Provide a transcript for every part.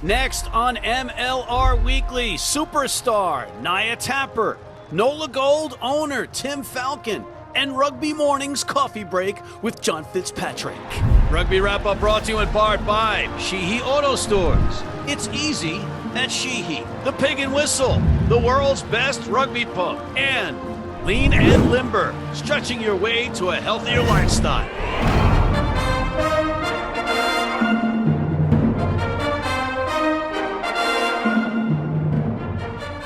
Next on MLR Weekly, superstar Naya Tapper, NOLA Gold owner Tim Falcon, and Rugby Morning's Coffee Break with John Fitzpatrick. Rugby Wrap-Up brought to you in part by Sheehy Auto Stores. It's easy at Sheehy. The Pig and Whistle, the world's best rugby pub. And Lean and Limber, stretching your way to a healthier lifestyle.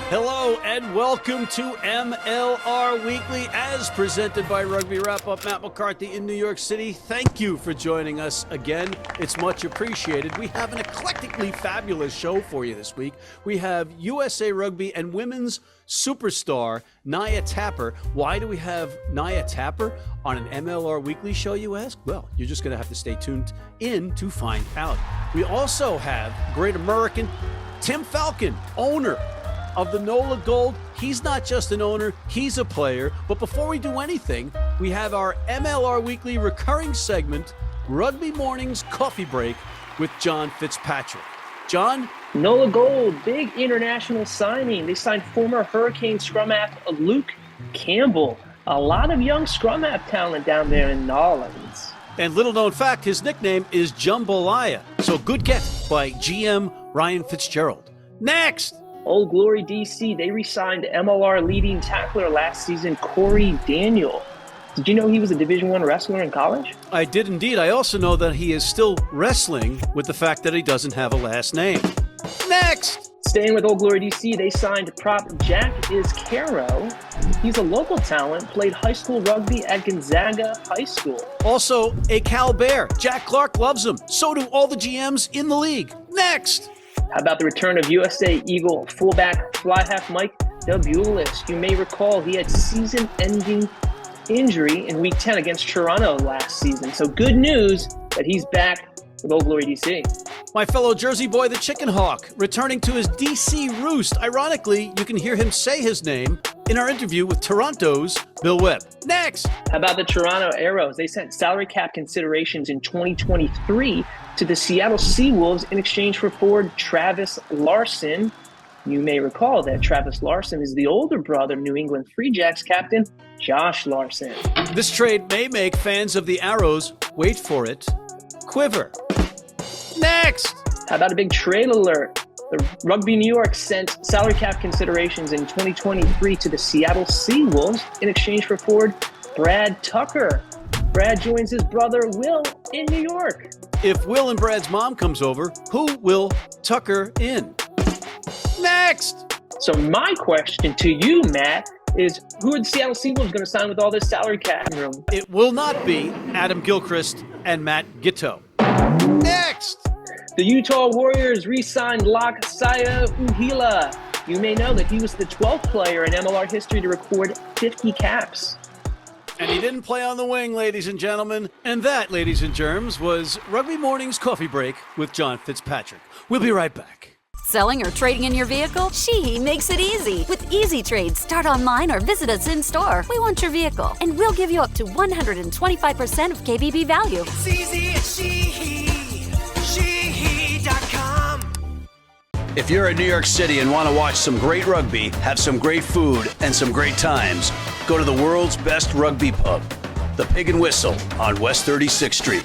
Hello and welcome to MLR Weekly as presented by Rugby Wrap-Up. Matt McCarthty in New York City. Thank you for joining us again. It's much appreciated. We have an eclectically fabulous show for you this week. We have USA Rugby and women's superstar Naya Tapper. Why do we have Naya Tapper on an MLR Weekly show, you ask? Well, you're just going to have to stay tuned in to find out. We also have Great American Tim Falcon, owner of the NOLA Gold. He's not just an owner, he's a player. But before we do anything, we have our MLR Weekly recurring segment, Rugby Morning's Coffee Break with John Fitzpatrick. John? NOLA Gold, big international signing. They signed former Hurricane scrum half Luke Campbell. A lot of young scrum half talent down there in New Orleans. And little known fact, his nickname is Jambalaya. So good get by GM Ryan Fitzgerald. Next! Old Glory DC, they re-signed MLR leading tackler last season, Corey Daniel. Did you know he was a Division I wrestler in college? I did indeed. I also know that he is still wrestling with the fact that he doesn't have a last name. Next! Staying with Old Glory DC, they signed prop Jack Iscaro. He's a local talent, played high school rugby at Gonzaga High School. Also a Cal Bear. Jack Clark loves him. So do all the GMs in the league. Next! How about the return of USA Eagle fullback fly half Mike Dabulis? You may recall he had season-ending injury in Week 10 against Toronto last season. So good news that he's back with Old Glory DC. My fellow Jersey boy, the Chicken Hawk, returning to his DC roost. Ironically, you can hear him say his name in our interview with Toronto's Bill Webb. Next! How about the Toronto Arrows? They sent salary cap considerations in 2023 to the Seattle Seawolves in exchange for forward Travis Larson. You may recall that Travis Larson is the older brother of New England Free Jacks captain Josh Larson. This trade may make fans of the Arrows, wait for it, quiver. Next! How about a big trade alert? The Rugby New York sent salary cap considerations in 2023 to the Seattle Seawolves in exchange for forward Brad Tucker. Brad joins his brother Will in New York. If Will and Brad's mom comes over, who will Tucker in? Next! So my question to you, Matt, is who are the Seattle Seawolves going to sign with all this salary cap room? It will not be Adam Gilchrist and Matt Giteau. Next! The Utah Warriors re-signed Lak Saya Uhila. You may know that he was the 12th player in MLR history to record 50 caps. And he didn't play on the wing, ladies and gentlemen. And that, ladies and germs, was Rugby Morning's Coffee Break with John Fitzpatrick. We'll be right back. Selling or trading in your vehicle? Sheehy makes it easy. With Easy Trade, start online or visit us in store. We want your vehicle, and we'll give you up to 125% of KBB value. It's easy at Sheehy. Sheehy.com. If you're in New York City and want to watch some great rugby, have some great food, and some great times, go to the world's best rugby pub, the Pig and Whistle on West 36th Street.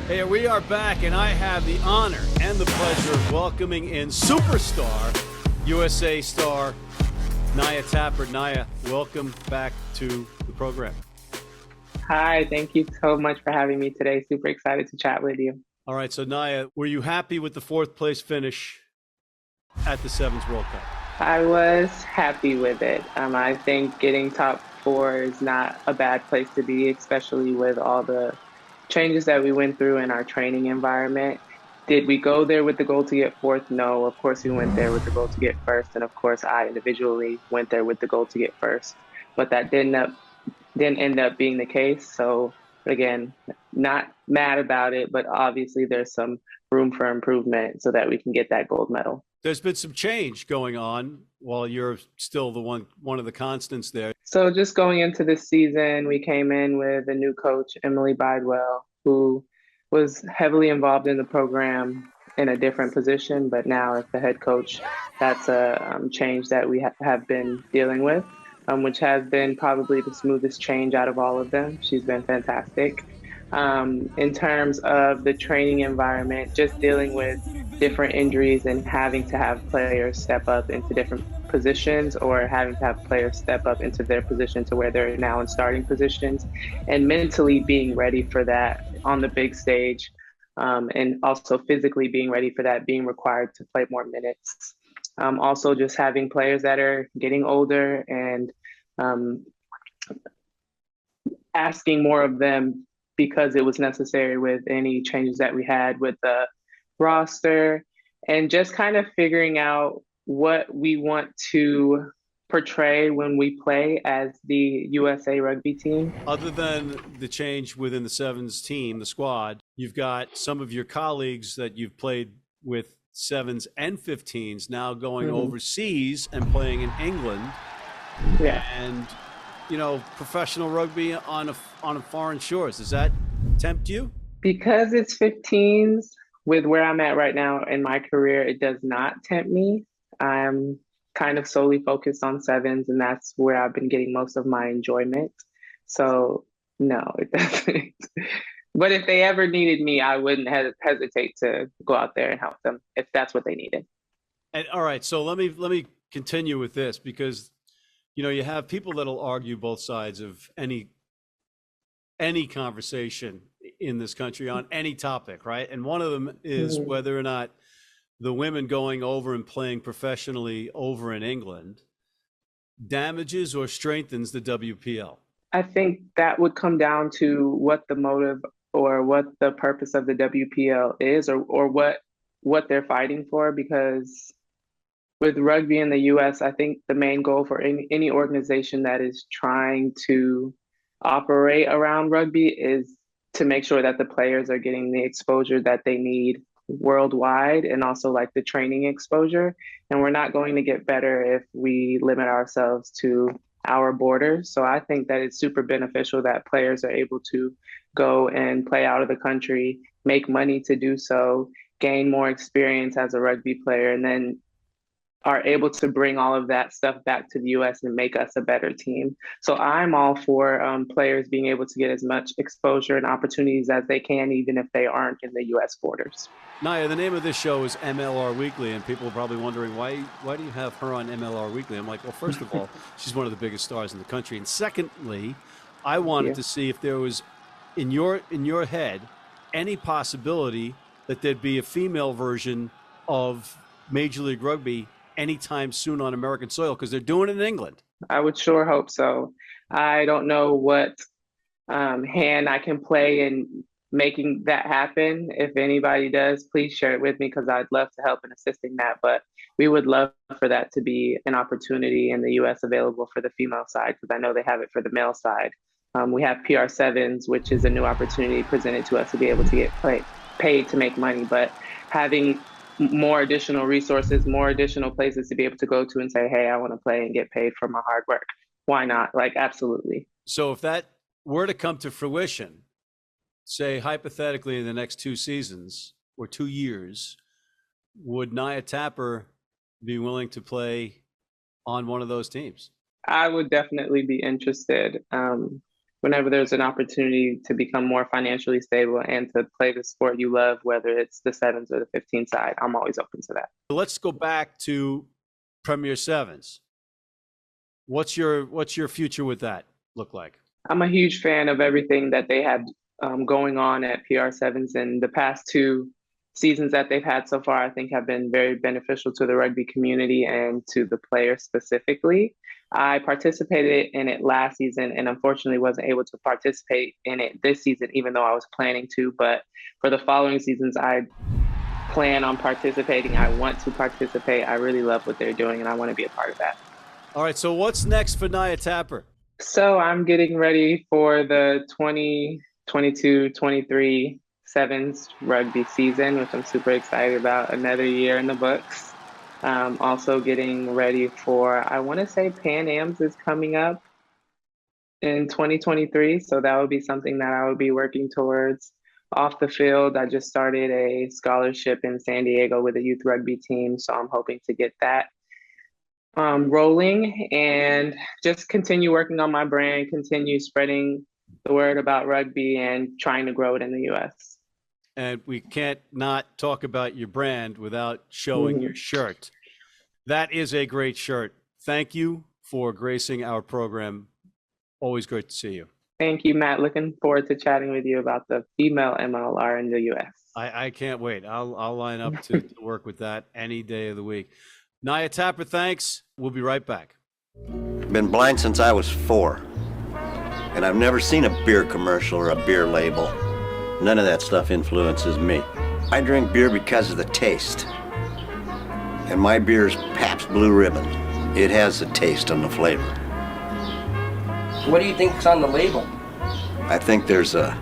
Hey, we are back, and I have the honor and the pleasure of welcoming in superstar, USA star, Naya Tapper. Naya, welcome back to the program. Hi, thank you so much for having me today. Super excited to chat with you. All right, so Naya, were you happy with the fourth place finish at the Sevens World Cup? I was happy with it. I think getting top four is not a bad place to be, especially with all the changes that we went through in our training environment. Did we go there with the goal to get fourth? No, of course we went there with the goal to get first. And of course I individually went there with the goal to get first. But that didn't end up being the case. So again, not mad about it, but obviously there's some room for improvement so that we can get that gold medal. There's been some change going on while you're still the one of the constants there. So just going into this season, we came in with a new coach, Emily Bidwell, who was heavily involved in the program in a different position, but now as the head coach, that's a change that we have been dealing with, which has been probably the smoothest change out of all of them. She's been fantastic. In terms of the training environment, just dealing with different injuries and having to have players step up into different positions or having to have players step up into their position to where they're now in starting positions and mentally being ready for that on the big stage, and also physically being ready for that, being required to play more minutes. Also, just having players that are getting older and um, asking more of them because it was necessary with any changes that we had with the roster and just kind of figuring out what we want to portray when we play as the USA Rugby team. Other than the change within the Sevens team, the squad, you've got some of your colleagues that you've played with Sevens and 15s now going overseas and playing in England. Yeah. And, you know, professional rugby on a foreign shores. Does that tempt you? Because it's 15s, with where I'm at right now in my career, it does not tempt me. I'm kind of solely focused on sevens, and that's where I've been getting most of my enjoyment. So no, it doesn't. But if they ever needed me, I wouldn't hesitate to go out there and help them if that's what they needed. And all right, so let me continue with this, because you know you have people that'll argue both sides of any conversation in this country on any topic, right? And one of them is whether or not the women going over and playing professionally over in England damages or strengthens the WPL. I think that would come down to what the motive or what the purpose of the WPL is, or what they're fighting for. Because with rugby in the US, I think the main goal for any organization that is trying to operate around rugby is to make sure that the players are getting the exposure that they need worldwide, and also like the training exposure. And we're not going to get better if we limit ourselves to our borders. So I think that it's super beneficial that players are able to go and play out of the country, make money to do so, gain more experience as a rugby player, and then are able to bring all of that stuff back to the US and make us a better team. So I'm all for players being able to get as much exposure and opportunities as they can, even if they aren't in the US borders. Naya, the name of this show is MLR Weekly, and people are probably wondering, why do you have her on MLR Weekly? I'm like, well, first of all, she's one of the biggest stars in the country. And secondly, I wanted to see if there was, in your head, any possibility that there'd be a female version of Major League Rugby anytime soon on American soil, because they're doing it in England. I would sure hope so. I don't know what hand I can play in making that happen. If anybody does, please share it with me, because I'd love to help in assisting that. But we would love for that to be an opportunity in the US available for the female side, because I know they have it for the male side. We have PR7s, which is a new opportunity presented to us to be able to get paid to make money, but having more additional resources, more additional places to be able to go to and say, hey, I want to play and get paid for my hard work. Why not? Like, absolutely. So if that were to come to fruition, say hypothetically in the next 2 seasons or 2 years, would Naya Tapper be willing to play on one of those teams? I would definitely be interested. Whenever there's an opportunity to become more financially stable and to play the sport you love, whether it's the sevens or the 15 side, I'm always open to that. Let's go back to Premier Sevens. What's your future with that look like? I'm a huge fan of everything that they have going on at PR7s, and the past 2 seasons that they've had so far, I think, have been very beneficial to the rugby community and to the players specifically. I participated in it last season and unfortunately wasn't able to participate in it this season, even though I was planning to. But for the following seasons, I plan on participating. I want to participate. I really love what they're doing, and I want to be a part of that. All right, so what's next for Naya Tapper? So I'm getting ready for the 2022-23 sevens rugby season, which I'm super excited about. Another year in the books. Also getting ready for, I want to say Pan Ams is coming up in 2023. So that would be something that I would be working towards. Off the field, I just started a scholarship in San Diego with a youth rugby team, so I'm hoping to get that rolling and just continue working on my brand, continue spreading the word about rugby and trying to grow it in the U.S. And we can't not talk about your brand without showing your shirt. That is a great shirt. Thank you for gracing our program. Always great to see you. Thank you, Matt. Looking forward to chatting with you about the female MLR in the U.S. I can't wait. I'll line up to work with that any day of the week. Naya Tapper, thanks. We'll be right back. Been blind since I was 4. And I've never seen a beer commercial or a beer label. None of that stuff influences me. I drink beer because of the taste. And my beer's Pabst Blue Ribbon. It has the taste and the flavor. What do you think's on the label? I think there's a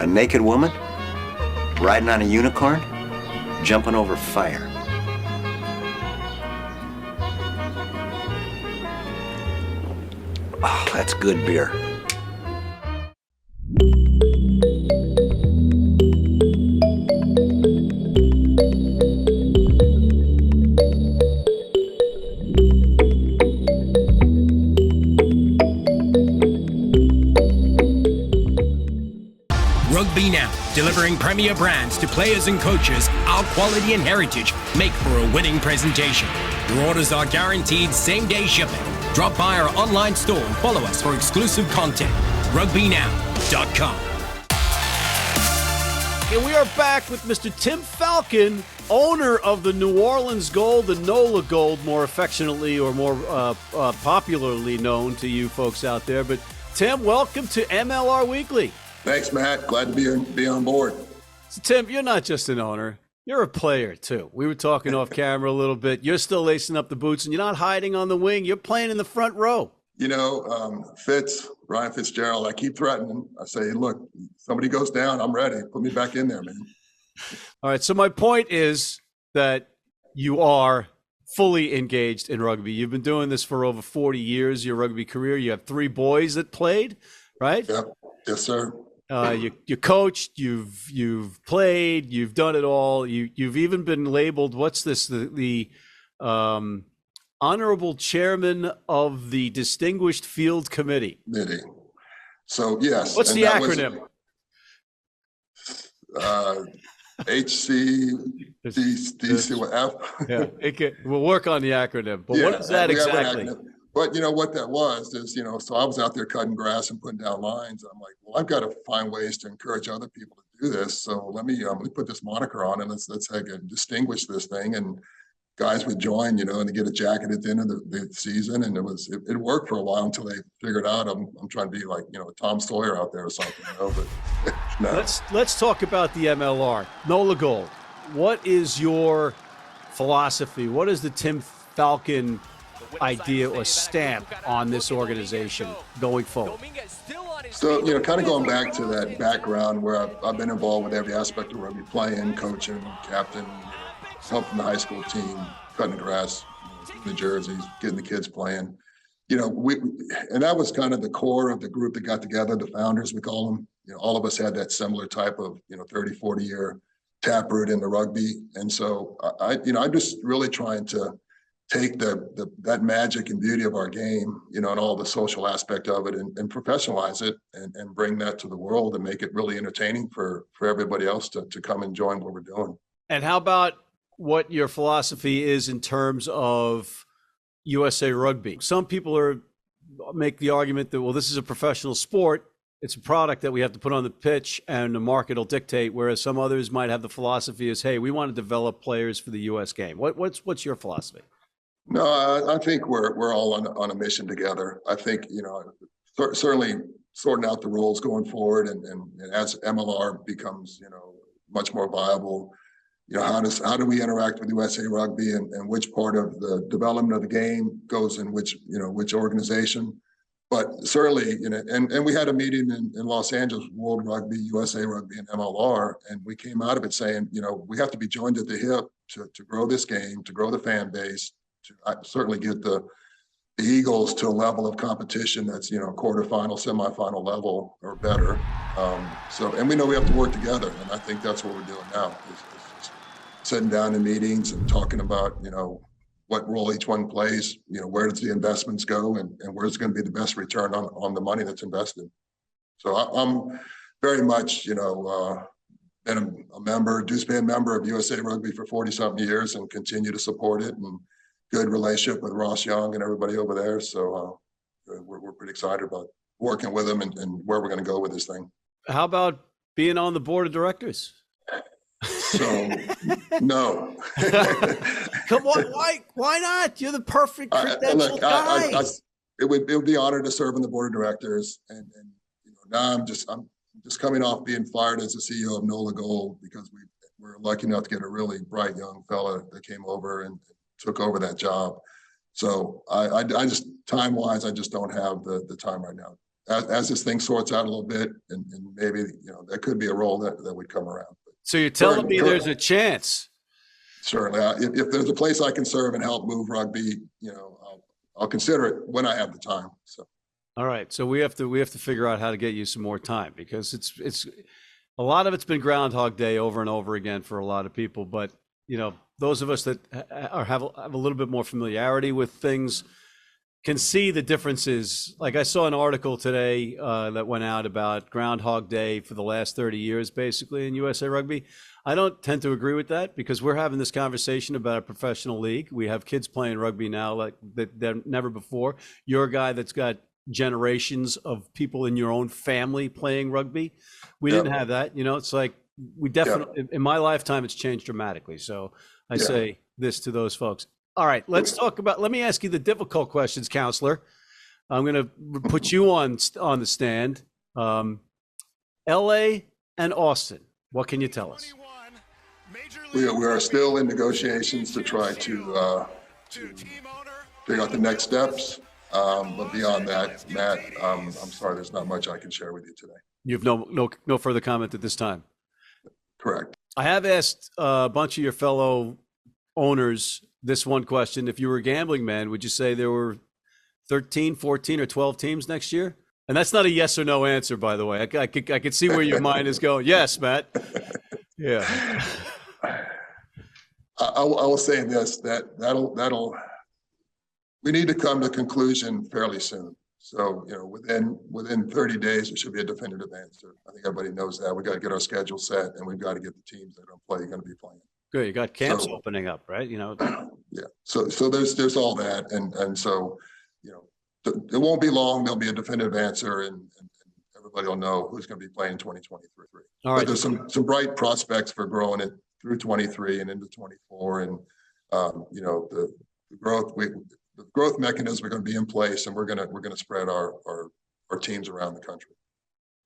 naked woman riding on a unicorn, jumping over fire. Oh, that's good beer. Rugby Now, delivering premier brands to players and coaches. Our quality and heritage make for a winning presentation. Your orders are guaranteed same-day shipping. Drop by our online store and follow us for exclusive content. RugbyNow.com. And we are back with Mr. Tim Falcon, owner of the New Orleans Gold, the NOLA Gold, more affectionately or more popularly known to you folks out there. But Tim, welcome to MLR Weekly. Thanks, Matt. Glad to be on board. So, Tim, you're not just an owner. You're a player, too. We were talking off camera a little bit. You're still lacing up the boots, and you're not hiding on the wing. You're playing in the front row. You know, Ryan Fitzgerald, I keep threatening. I say, look, somebody goes down, I'm ready. Put me back in there, man. All right, so my point is that you are fully engaged in rugby. You've been doing this for over 40 years, your rugby career. You have 3 boys that played, right? Yeah. Yes, sir. You coached, you've played, you've done it all. You've even been labeled, what's this? The honorable chairman of the Distinguished Field Committee. So yes. What's the acronym? HCDCF. Yeah, we'll work on the acronym. But what is that exactly? But you know what that was is, you know, so I was out there cutting grass and putting down lines. I'm like, well, I've got to find ways to encourage other people to do this. So let me put this moniker on and let's distinguish this thing. And guys would join, you know, and they get a jacket at the end of the season. And it worked for a while until they figured out I'm trying to be like, you know, Tom Sawyer out there or something, you know, but no. Let's talk about the MLR. NOLA Gold. What is your philosophy? What is the Tim Falcon idea or stamp on this organization going forward? So, you know, kind of going back to that background where I've been involved with every aspect of rugby, playing, coaching, captain, helping the high school team, cutting the grass, the jerseys, getting the kids playing. You know, and that was kind of the core of the group that got together, the founders, we call them. You know, all of us had that similar type of, you know, 30, 40 year taproot in the rugby. And so I'm just really trying to take that magic and beauty of our game, you know, and all the social aspect of it and professionalize it and bring that to the world and make it really entertaining for everybody else to come and join what we're doing. And how about what your philosophy is in terms of USA Rugby? Some people make the argument that, well, this is a professional sport. It's a product that we have to put on the pitch and the market will dictate, whereas some others might have the philosophy is, hey, we want to develop players for the U.S. game. What's your philosophy? No, I think we're all on a mission together. I think, you know, certainly sorting out the roles going forward and as MLR becomes, you know, much more viable, you know, how do we interact with USA Rugby and which part of the development of the game goes in which organization. But certainly, you know, and we had a meeting in Los Angeles, World Rugby, USA Rugby, and MLR, and we came out of it saying, you know, we have to be joined at the hip to grow this game, to grow the fan base, to certainly get the the Eagles to a level of competition that's, quarterfinal, semifinal level or better. And we know we have to work together. And I think that's what we're doing now is just sitting down in meetings and talking about, what role each one plays, where does the investments go and where's going to be the best return on the money that's invested. So I'm very much, been a member, dues paying member of USA Rugby for 40-something years and continue to support it, and good relationship with Ross Young and everybody over there. So we're pretty excited about working with them and where we're going to go with this thing. How about being on the board of directors? So, no. Come on, why not? You're the perfect credentialed guy. It would be an honor to serve on the board of directors, and now I'm just coming off being fired as the CEO of NOLA Gold because we're lucky enough to get a really bright young fella that came over and took over that job. So I just time-wise, I just don't have the time right now. As this thing sorts out a little bit, and maybe that could be a role that would come around. So you're telling me there's a chance? Certainly, if there's a place I can serve and help move rugby, I'll consider it when I have the time. So. All right, so we have to figure out how to get you some more time, because it's a lot of it's been Groundhog Day over and over again for a lot of people. But those of us that have a little bit more familiarity with things can see the differences. Like I saw an article today that went out about Groundhog Day for the last 30 years, basically in USA Rugby. I don't tend to agree with that, because we're having this conversation about a professional league. We have kids playing rugby now like that never before. You're a guy that's got generations of people in your own family playing rugby. We didn't have that. It's like we definitely, in my lifetime, it's changed dramatically. So I say this to those folks. All right, let me ask you the difficult questions, counselor. I'm going to put you on the stand. LA and Austin, what can you tell us? We are still in negotiations to try to figure out the next steps. But beyond that, Matt, I'm sorry, there's not much I can share with you today. You have no further comment at this time? Correct. I have asked a bunch of your fellow owners this one question. If you were a gambling man, would you say there were 13, 14, or 12 teams next year? And that's not a yes or no answer, by the way. I could see where your mind is going. Yes, Matt. Yeah. I will say this, we need to come to a conclusion fairly soon. So, within 30 days, there should be a definitive answer. I think everybody knows that. We got to get our schedule set, and we've got to get the teams that are going to be playing. Good. You got camps opening up, right? Yeah. So there's all that, and so it won't be long. There'll be a definitive answer, and everybody will know who's going to be playing 2023. All right. But there's some bright prospects for growing it through 23 and into 24, and the growth mechanisms are going to be in place, and we're going to spread our teams around the country.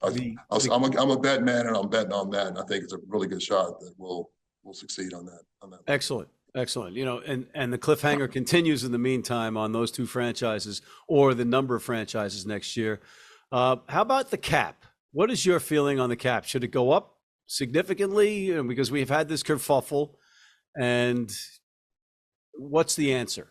I'm a bet man, and I'm betting on that, and I think it's a really good shot that we'll succeed on that. Excellent. And the cliffhanger continues in the meantime on those two franchises, or the number of franchises next year. How about the cap? What is your feeling on the cap? Should it go up significantly? Because we've had this kerfuffle, and what's the answer?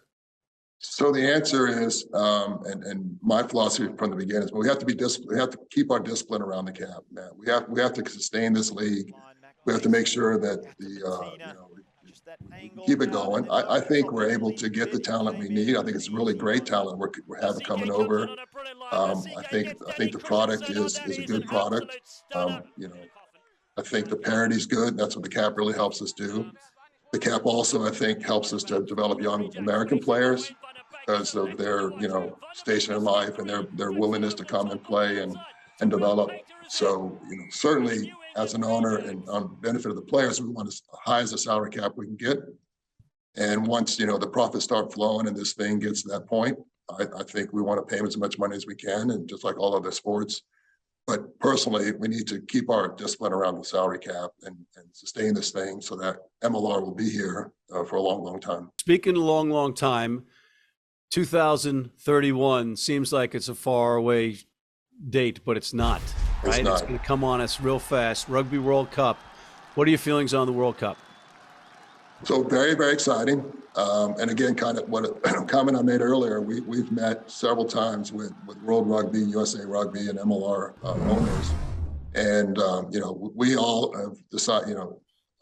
So the answer is, and my philosophy from the beginning is, we have to be disciplined. We have to keep our discipline around the cap, man. We have to sustain this league. We have to make sure that we keep it going. I think we're able to get the talent we need. I think it's really great talent we're having coming over. I think the product is a good product. I think the parity is good. That's what the cap really helps us do. The cap also, I think, helps us to develop young American players because of their, station in life and their willingness to come and play and develop. So, certainly as an owner and on benefit of the players, we want as high as a salary cap we can get. And once, the profits start flowing and this thing gets to that point, I think we want to pay them as much money as we can, and just like all other sports. But personally, we need to keep our discipline around the salary cap and sustain this thing so that MLR will be here for a long, long time. Speaking of long time, 2031 seems like it's a far away date, but it's not. Right? It's going to come on us real fast. Rugby World Cup. What are your feelings on the World Cup? So very, very exciting. And again, kind of what a comment I made earlier, we've met several times with World Rugby, USA Rugby, and MLR owners. And, we all have decided,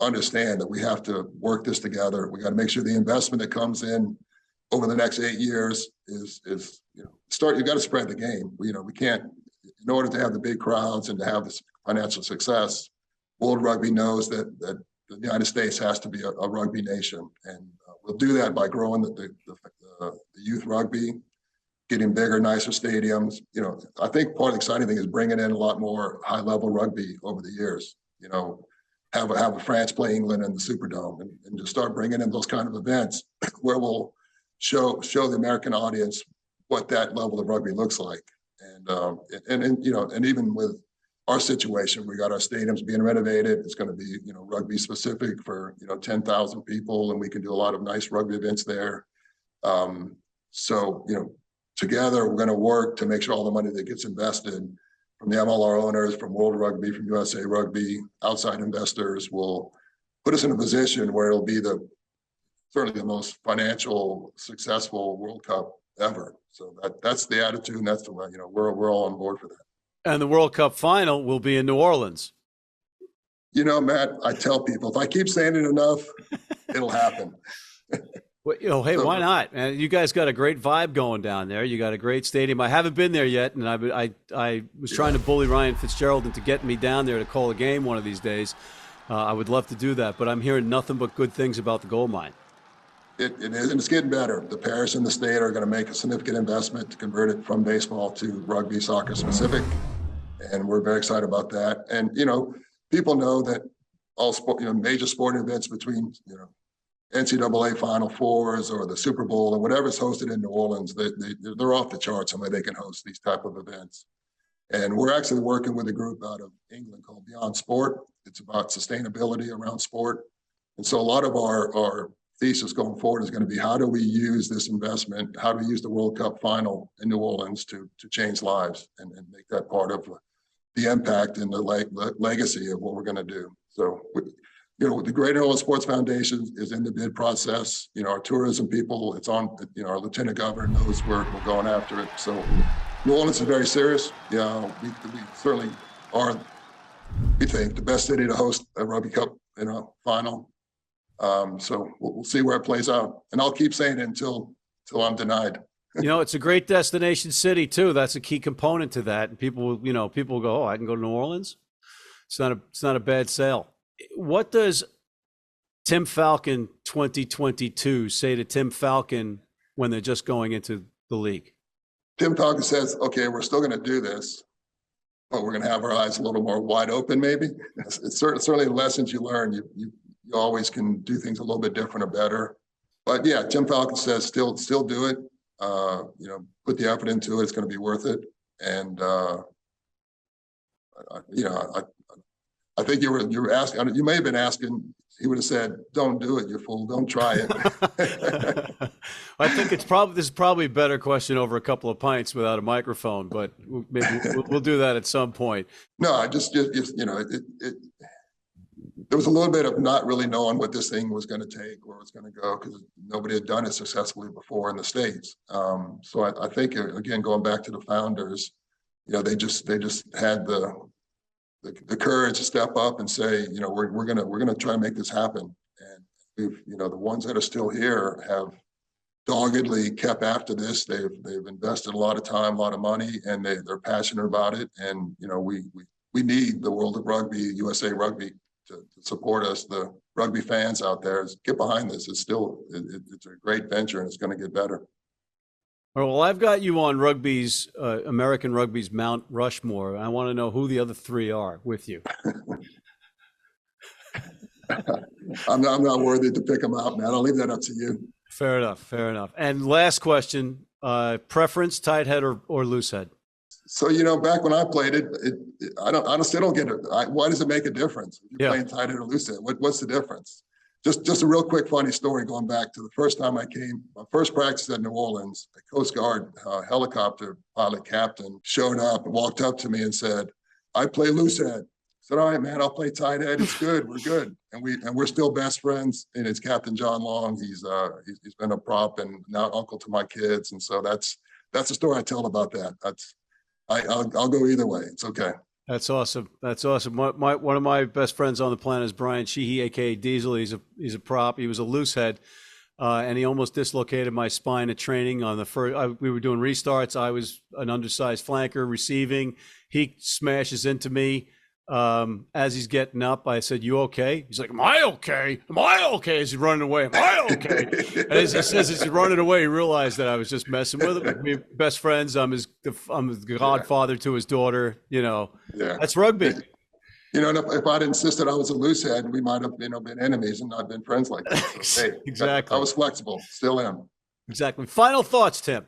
understand that we have to work this together. We got to make sure the investment that comes in over the next 8 years is you got to spread the game. We can't, in order to have the big crowds and to have this financial success, World Rugby knows that the United States has to be a rugby nation. And we'll do that by growing the youth rugby, getting bigger, nicer stadiums. I think part of the exciting thing is bringing in a lot more high-level rugby over the years. Have a France play England in the Superdome, and just start bringing in those kind of events where we'll show the American audience what that level of rugby looks like. And even with our situation, we got our stadiums being renovated. It's going to be rugby specific for 10,000 people, and we can do a lot of nice rugby events there. Together we're going to work to make sure all the money that gets invested from the MLR owners, from World Rugby, from USA Rugby, outside investors will put us in a position where it'll be certainly the most financial successful World Cup ever. So that's the attitude, and that's the way, we're all on board for that. And the World Cup final will be in New Orleans. Matt, I tell people, if I keep saying it enough, it'll happen. Well, hey, why not? Man, you guys got a great vibe going down there. You got a great stadium. I haven't been there yet, and I was trying to bully Ryan Fitzgerald into getting me down there to call a game one of these days. I would love to do that, but I'm hearing nothing but good things about the gold mine. It is, and it's getting better. The parish and the state are going to make a significant investment to convert it from baseball to rugby, soccer specific, and we're very excited about that. And people know that all sport, major sporting events between NCAA Final Fours or the Super Bowl or whatever's hosted in New Orleans, they're off the charts on where they can host these type of events. And we're actually working with a group out of England called Beyond Sport. It's about sustainability around sport. And so a lot of our thesis going forward is going to be, how do we use this investment? How do we use the World Cup final in New Orleans to change lives and make that part of the impact and the legacy of what we're going to do? So, the Greater New Orleans Sports Foundation is in the bid process. Our tourism people, it's on, our lieutenant governor knows we're going after it. So New Orleans is very serious. We certainly are, we think, the best city to host a Rugby Cup final. So we'll see where it plays out. And I'll keep saying it until I'm denied. It's a great destination city too. That's a key component to that. And people will go, oh, I can go to New Orleans. It's not a bad sale. What does Tim Falcon 2022 say to Tim Falcon when they're just going into the league? Tim Falcon says, okay, we're still going to do this, but we're going to have our eyes a little more wide open, maybe. It's certainly the lessons you learn. You always can do things a little bit different or better. But yeah, Tim Falcon says still do it. Put the effort into it. It's going to be worth it. And I think you were asking. You may have been asking. He would have said, "Don't do it, you fool! Don't try it." I think this is probably a better question over a couple of pints without a microphone, but maybe we'll do that at some point. No, I just there was a little bit of not really knowing what this thing was going to take, where it's going to go, because nobody had done it successfully before in the States. So I think, again, going back to the founders, they just had the courage to step up and say, we're gonna try and make this happen. And we've, the ones that are still here have doggedly kept after this. They've invested a lot of time, a lot of money, and they're passionate about it. And we need the world of rugby, USA Rugby, to support us. The rugby fans out there, get behind this. It's a great venture, and it's going to get better. Well, I've got you on American Rugby's Mount Rushmore. I want to know who the other three are with you. I'm not worthy to pick them out, man. I'll leave that up to you. Fair enough. And last question, preference, Tighthead or Loosehead? So, back when I played it, I still don't get it. Why does it make a difference? If you're playing Tighthead or Loosehead, what's the difference? Just a real quick funny story going back to the first time I came, my first practice at New Orleans, a Coast Guard helicopter pilot captain showed up and walked up to me and said, "I play Loosehead." said, all right, man, I'll play Tighthead. It's good. We're good. And we're still best friends. And it's Captain John Long. He's been a prop and now uncle to my kids. And so that's the story I tell about that. I'll go either way. It's okay. That's awesome. That's awesome. One of my best friends on the planet is Brian Sheehy, aka Diesel. He's a prop. He was a loosehead, and he almost dislocated my spine at training on the first. We were doing restarts. I was an undersized flanker receiving. He smashes into me as he's getting up. I said, "You okay?" He's like, "Am I okay? Am I okay?" As he's running away, "Am I okay?" And as he says, as he's running away, he realized that I was just messing with him. We're best friends. I'm the godfather to his daughter. That's rugby. And if I'd insisted I was a loosehead, we might have been enemies and not been friends like that. So, hey, exactly. I was flexible, still am. Exactly. Final thoughts, Tim.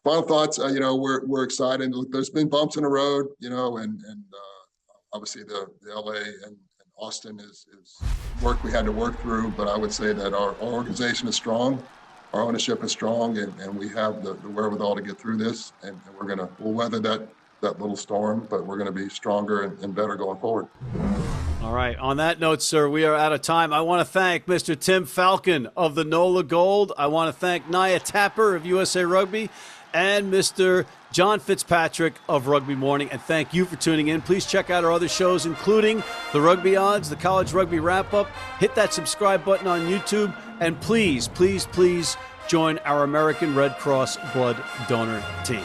Final thoughts. We're excited. There's been bumps in the road. And obviously the LA and Austin is work we had to work through, but I would say that our organization is strong, our ownership is strong, and we have the wherewithal to get through this, and we'll weather that little storm, but we're going to be stronger and better going forward. All right. On that note, sir, we are out of time. I want to thank Mr. Tim Falcon of the NOLA Gold. I want to thank Naya Tapper of USA Rugby and Mr. John Fitzpatrick of Rugby Morning. And thank you for tuning in. Please check out our other shows, including the Rugby Odds, the College Rugby Wrap-Up. Hit that subscribe button on YouTube. And please, please, please join our American Red Cross Blood Donor Team.